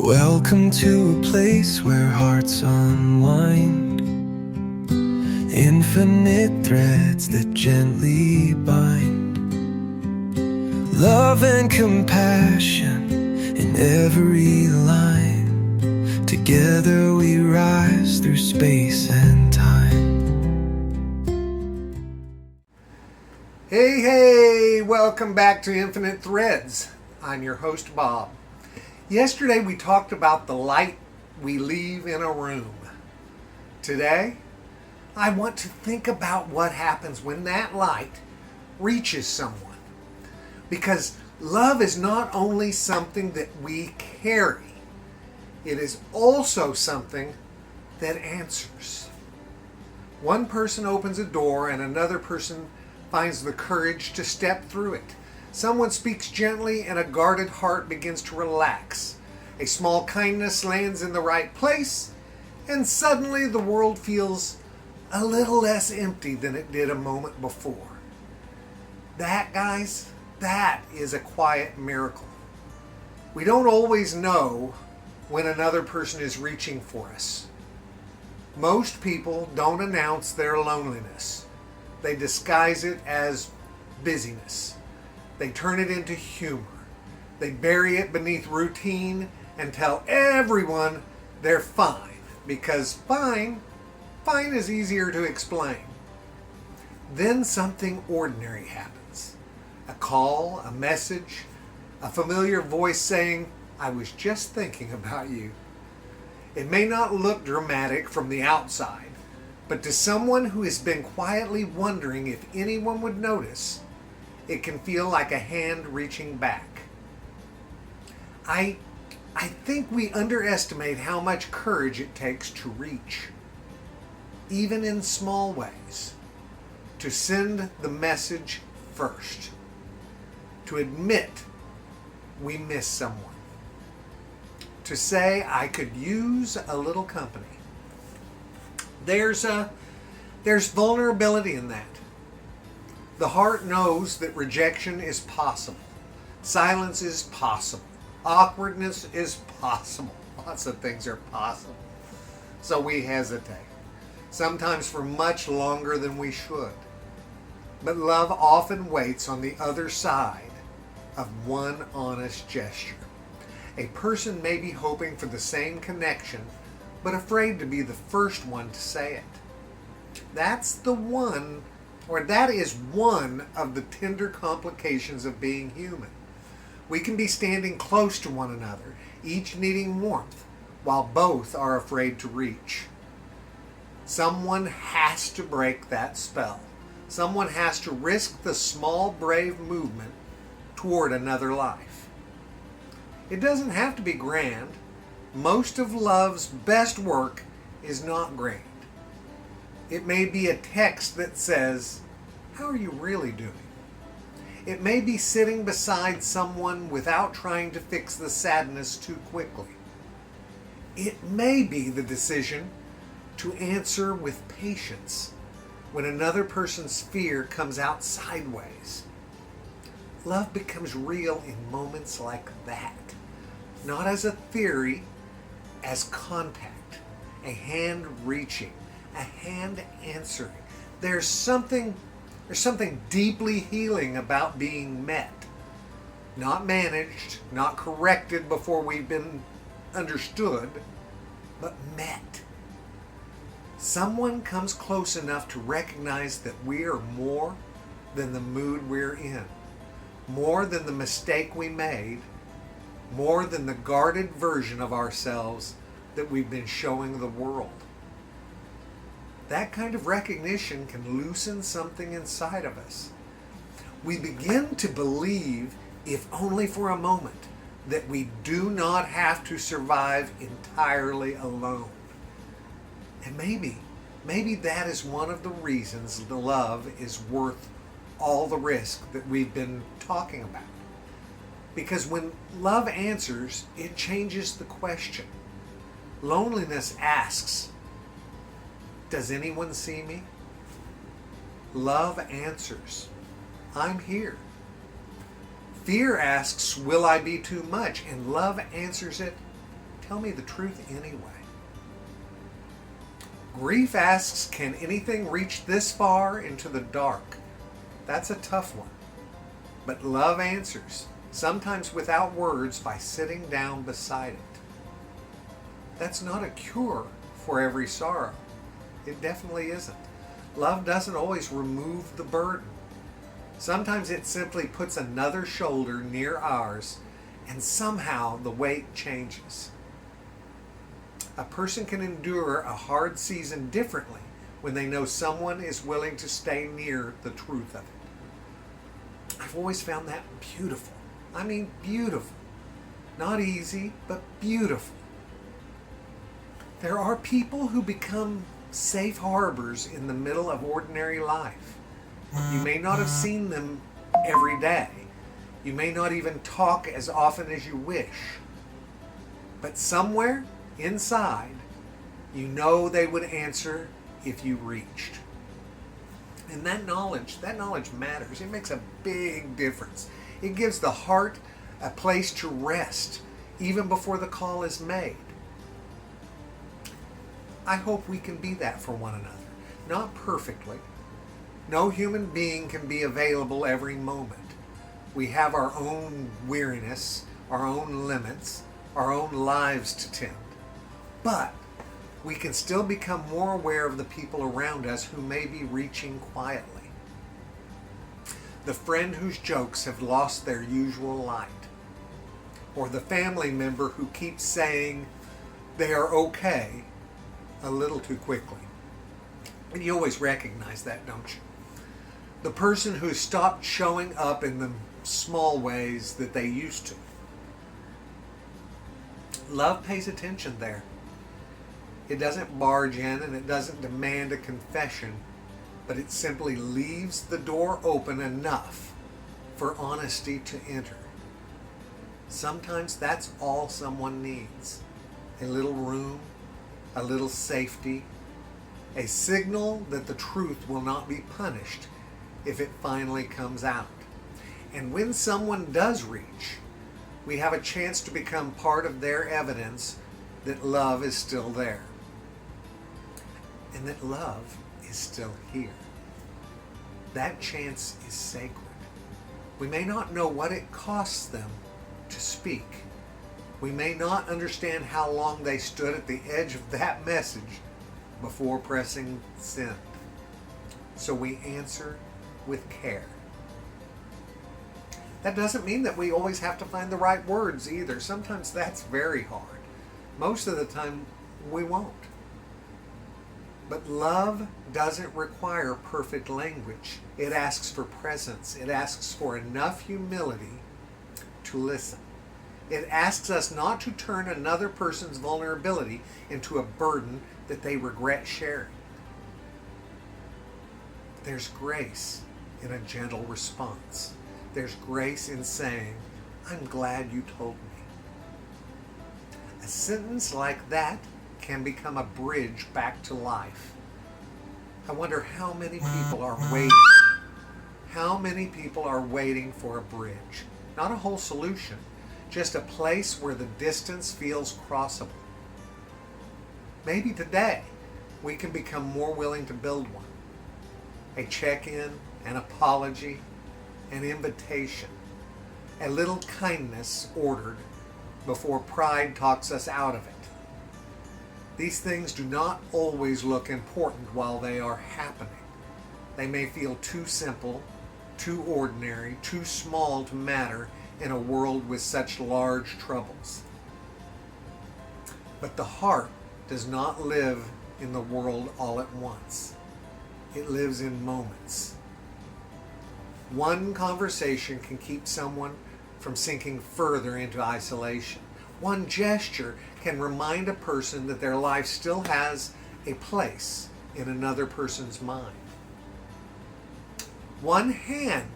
Welcome to a place where hearts unwind, infinite threads that gently bind, love and compassion in every line. Together we rise through space and time. Hey, welcome back to Infinite Threads. I'm your host, Bob. Yesterday we talked about the light we leave in a room. Today, I want to think about what happens when that light reaches someone. Because love is not only something that we carry, it is also something that answers. One person opens a door and another person finds the courage to step through it. Someone speaks gently and a guarded heart begins to relax. A small kindness lands in the right place, and suddenly the world feels a little less empty than it did a moment before. That, guys, that is a quiet miracle. We don't always know when another person is reaching for us. Most people don't announce their loneliness. They disguise it as busyness. They turn it into humor. They bury it beneath routine and tell everyone they're fine, because fine is easier to explain. Then something ordinary happens. A call, a message, a familiar voice saying, "I was just thinking about you." It may not look dramatic from the outside, but to someone who has been quietly wondering if anyone would notice, it can feel like a hand reaching back. I think we underestimate how much courage it takes to reach, even in small ways, to send the message first, to admit we miss someone, to say, "I could use a little company." There's vulnerability in that. The heart knows that rejection is possible. Silence is possible. Awkwardness is possible. Lots of things are possible. So we hesitate, sometimes for much longer than we should. But love often waits on the other side of one honest gesture. A person may be hoping for the same connection, but afraid to be the first one to say it. That is one of the tender complications of being human. We can be standing close to one another, each needing warmth, while both are afraid to reach. Someone has to break that spell. Someone has to risk the small, brave movement toward another life. It doesn't have to be grand. Most of love's best work is not grand. It may be a text that says, "How are you really doing?" It may be sitting beside someone without trying to fix the sadness too quickly. It may be the decision to answer with patience when another person's fear comes out sideways. Love becomes real in moments like that, not as a theory, as contact, a hand reaching, a hand answering. There's something deeply healing about being met. Not managed, not corrected before we've been understood, but met. Someone comes close enough to recognize that we are more than the mood we're in, more than the mistake we made, more than the guarded version of ourselves that we've been showing the world. That kind of recognition can loosen something inside of us. We begin to believe, if only for a moment, that we do not have to survive entirely alone. And maybe that is one of the reasons the love is worth all the risk that we've been talking about. Because when love answers, it changes the question. Loneliness asks, "Does anyone see me?" Love answers, "I'm here." Fear asks, "Will I be too much?" And love answers it, tell me the truth anyway. Grief asks, can anything reach this far into the dark? That's a tough one. But love answers, sometimes without words, by sitting down beside it. That's not a cure for every sorrow. It definitely isn't. Love doesn't always remove the burden. Sometimes it simply puts another shoulder near ours, and somehow the weight changes. A person can endure a hard season differently when they know someone is willing to stay near the truth of it. I've always found that beautiful. I mean, beautiful. Not easy, but beautiful. There are people who become safe harbors in the middle of ordinary life. You may not have seen them every day. You may not even talk as often as you wish. But somewhere inside, you know they would answer if you reached. And that knowledge matters. It makes a big difference. It gives the heart a place to rest even before the call is made. I hope we can be that for one another. Not perfectly. No human being can be available every moment. We have our own weariness, our own limits, our own lives to tend. But we can still become more aware of the people around us who may be reaching quietly. The friend whose jokes have lost their usual light. Or the family member who keeps saying they are okay a little too quickly. And you always recognize that, don't you? The person who stopped showing up in the small ways that they used to. Love pays attention there. It doesn't barge in and it doesn't demand a confession, but it simply leaves the door open enough for honesty to enter. Sometimes that's all someone needs. A little room, a little safety, a signal that the truth will not be punished if it finally comes out. And when someone does reach, we have a chance to become part of their evidence that love is still there. And that love is still here. That chance is sacred. We may not know what it costs them to speak. We may not understand how long they stood at the edge of that message before pressing send. So we answer with care. That doesn't mean that we always have to find the right words either. Sometimes that's very hard. Most of the time we won't. But love doesn't require perfect language. It asks for presence. It asks for enough humility to listen. It asks us not to turn another person's vulnerability into a burden that they regret sharing. There's grace in a gentle response. There's grace in saying, I'm glad you told me. A sentence like that can become a bridge back to life. I wonder how many people are waiting. How many people are waiting for a bridge? Not a whole solution, just a place where the distance feels crossable. Maybe today we can become more willing to build one. A check-in, an apology, an invitation, a little kindness ordered before pride talks us out of it. These things do not always look important while they are happening. They may feel too simple, too ordinary, too small to matter in a world with such large troubles. But the heart does not live in the world all at once. It lives in moments. One conversation can keep someone from sinking further into isolation. One gesture can remind a person that their life still has a place in another person's mind. One hand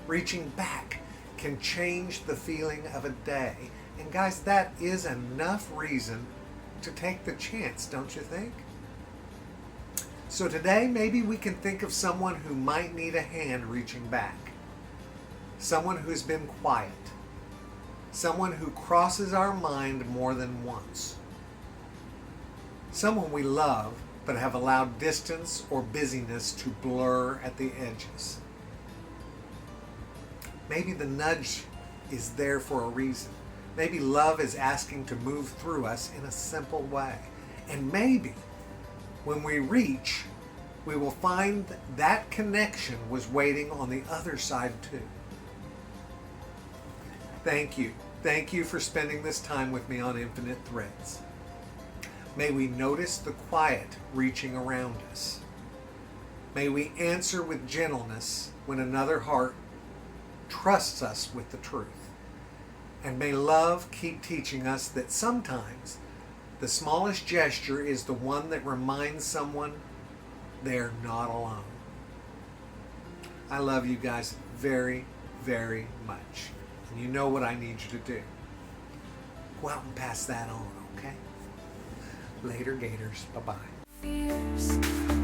reaching back can change the feeling of a day. And guys, that is enough reason to take the chance, don't you think? So today, maybe we can think of someone who might need a hand reaching back. Someone who's been quiet. Someone who crosses our mind more than once. Someone we love but have allowed distance or busyness to blur at the edges. Maybe the nudge is there for a reason. Maybe love is asking to move through us in a simple way. And maybe when we reach, we will find that connection was waiting on the other side too. Thank you. Thank you for spending this time with me on Infinite Threads. May we notice the quiet reaching around us. May we answer with gentleness when another heart trusts us with the truth. And may love keep teaching us that sometimes the smallest gesture is the one that reminds someone they're not alone. I love you guys very, very much. And you know what I need you to do. Go out and pass that on, okay? Later, Gators. Bye-bye.